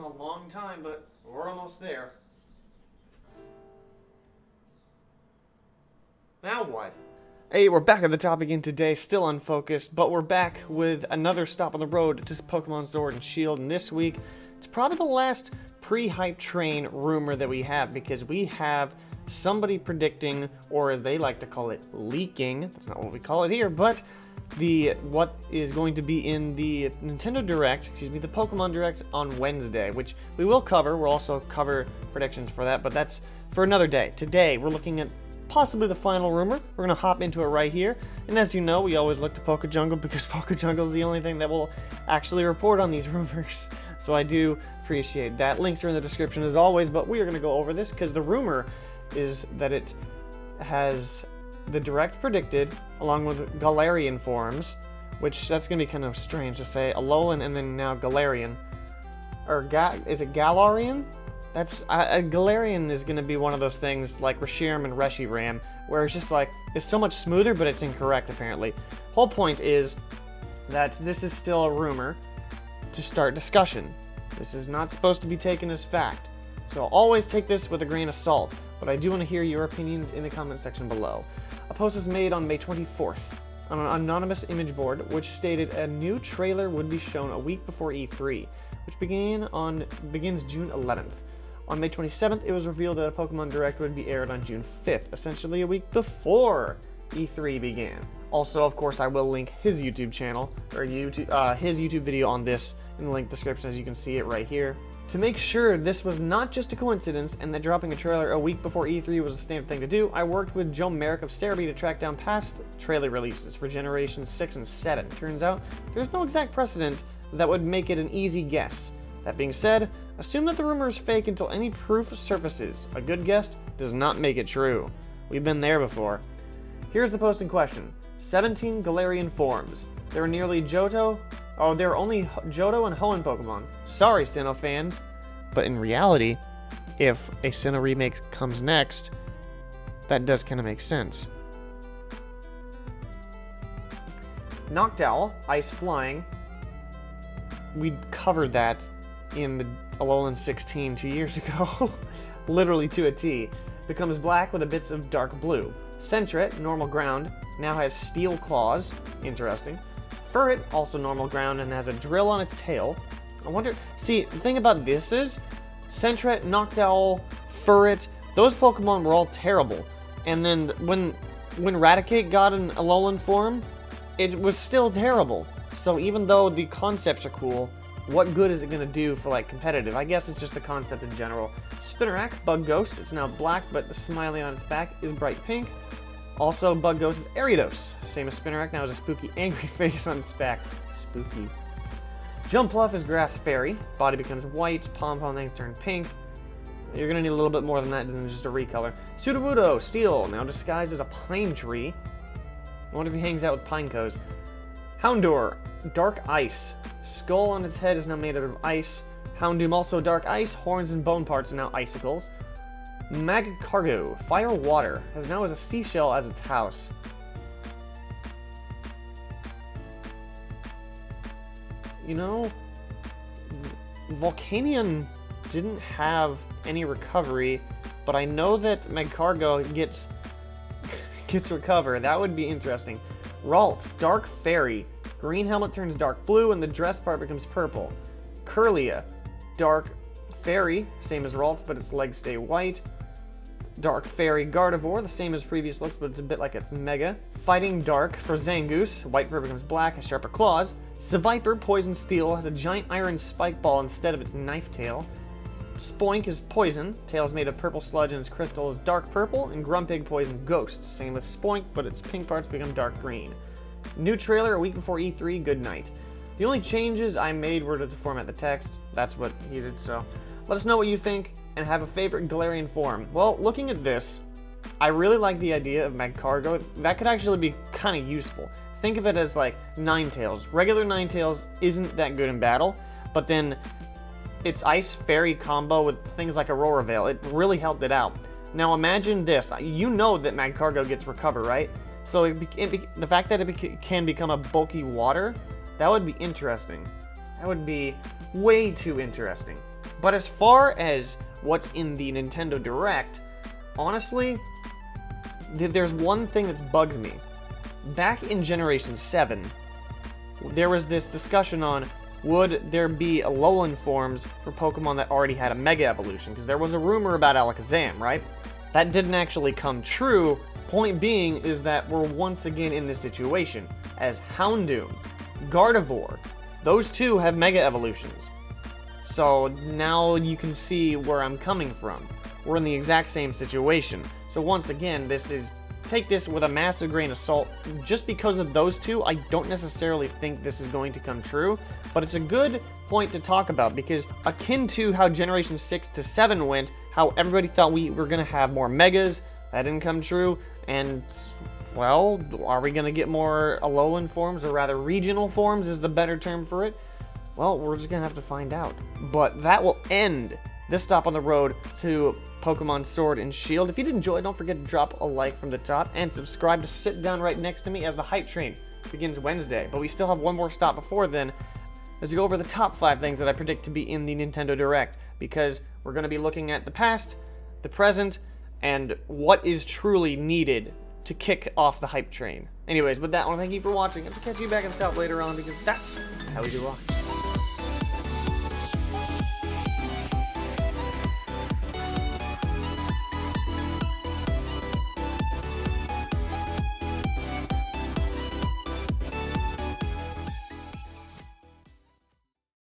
a long time, but we're almost there. Now what? Hey, we're back at the top again today, still unfocused, but we're back with another stop on the road to Pokemon Sword and Shield, and this week, it's probably the last pre-hype train rumor that we have, because we have somebody predicting, or as they like to call it, leaking, that's not what we call it here, but what is going to be in the Nintendo Direct, the Pokemon Direct on Wednesday, which we will cover. We'll also cover predictions for that, but that's for another day. Today, we're looking at possibly the final rumor. We're going to hop into it right here, and as you know, we always look to PokeJungle because PokeJungle is the only thing that will actually report on these rumors, so I do appreciate that. Links are in the description as always, but we are going to go over this because the rumor is that it has the Direct predicted, along with Galarian forms, which that's going to be kind of strange to say, Alolan and then now Galarian. Or is it Galarian? That's Galarian is going to be one of those things like Reshiram and Reshiram, where it's just like, it's so much smoother, but it's incorrect apparently. Whole point is that this is still a rumor to start discussion. This is not supposed to be taken as fact. So always take this with a grain of salt, but I do want to hear your opinions in the comment section below. A post was made on May 24th on an anonymous image board which stated a new trailer would be shown a week before E3, which begins June 11th. On May 27th, it was revealed that a Pokemon Direct would be aired on June 5th, essentially a week before E3 began. Also, of course, I will link his YouTube channel, or his YouTube video on this in the link description, as you can see it right here. To make sure this was not just a coincidence and that dropping a trailer a week before E3 was a standard thing to do, I worked with Joe Merrick of Cerebi to track down past trailer releases for Generations 6 and 7. Turns out, there's no exact precedent that would make it an easy guess. That being said, assume that the rumor is fake until any proof surfaces. A good guess does not make it true. We've been there before. Here's the post in question. 17 Galarian forms. There are nearly there are only Johto and Hoenn Pokemon. Sorry, Sinnoh fans. But in reality, if a Sinnoh remake comes next, that does kind of make sense. Noctowl, Ice Flying. We covered that in the Alolan 16 2 years ago. Literally to a T. Becomes black with a bits of dark blue. Sentret, normal ground, now has steel claws. Interesting. Furret, also normal ground, and has a drill on its tail. I wonder, see, the thing about this is, Sentret, Noctowl, Furret, those Pokemon were all terrible. And then when Raticate got an Alolan form, it was still terrible. So even though the concepts are cool, what good is it going to do for, like, competitive? I guess it's just the concept in general. Spinarak, Bug Ghost, it's now black, but the smiley on its back is bright pink. Also, Bug Ghost is Ariados. Same as Spinarak, now has a spooky, angry face on its back. Spooky. Jumpluff is Grass Fairy. Body becomes white, pom-pom things turn pink. You're going to need a little bit more than that than just a recolor. Sudowoodo, Steel, now disguised as a pine tree. I wonder if he hangs out with Pinecos. Houndour, Dark Ice. Skull on its head is now made out of ice. Houndoom also dark ice. Horns and bone parts are now icicles. Magcargo, Fire Water, has now a seashell as its house. You know, Volcanion didn't have any recovery, but I know that Magcargo gets recovered. That would be interesting. Ralts, Dark Fairy. Green helmet turns dark blue and the dress part becomes purple. Curlia, Dark Fairy, same as Ralts, but its legs stay white. Dark Fairy Gardevoir, the same as previous looks, but it's a bit like it's Mega. Fighting Dark for Zangoose, white fur becomes black, has sharper claws. Seviper, Poison Steel, has a giant iron spike ball instead of its knife tail. Spoink is Poison, tail is made of purple sludge and its crystal is dark purple. And Grumpig, Poison Ghost, same with Spoink, but its pink parts become dark green. New trailer a week before E3, good night. The only changes I made were to format the text. That's what he did, so let us know what you think and have a favorite Galarian form. Well, looking at this, I really like the idea of Magcargo. That could actually be kind of useful. Think of it as like Ninetales. Regular Ninetales isn't that good in battle, but then its Ice Fairy combo with things like Aurora Veil, it really helped it out. Now imagine this. You know that Magcargo gets recover, right? So the fact that it can become a bulky water, that would be interesting. That would be way too interesting. But as far as what's in the Nintendo Direct, honestly, there's one thing that bugs me. Back in Generation 7, there was this discussion on would there be Alolan forms for Pokemon that already had a Mega Evolution? Because there was a rumor about Alakazam, right? That didn't actually come true. Point being is that we're once again in this situation, as Houndoom, Gardevoir, those two have Mega Evolutions. So now you can see where I'm coming from. We're in the exact same situation. So once again, take this with a massive grain of salt. Just because of those two, I don't necessarily think this is going to come true, but it's a good point to talk about because akin to how Generation 6 to 7 went, how everybody thought we were going to have more Megas, that didn't come true, and, well, are we going to get more Alolan forms, or rather regional forms is the better term for it? Well, we're just going to have to find out. But that will end this stop on the road to Pokemon Sword and Shield. If you did enjoy, don't forget to drop a like from the top and subscribe to sit down right next to me as the Hype Train begins Wednesday. But we still have one more stop before then as we go over the top 5 things that I predict to be in the Nintendo Direct, because we're going to be looking at the past, the present, and what is truly needed to kick off the Hype Train. Anyways, with that, I want to thank you for watching, and I'll catch you back at the top later on, because that's how we do rock.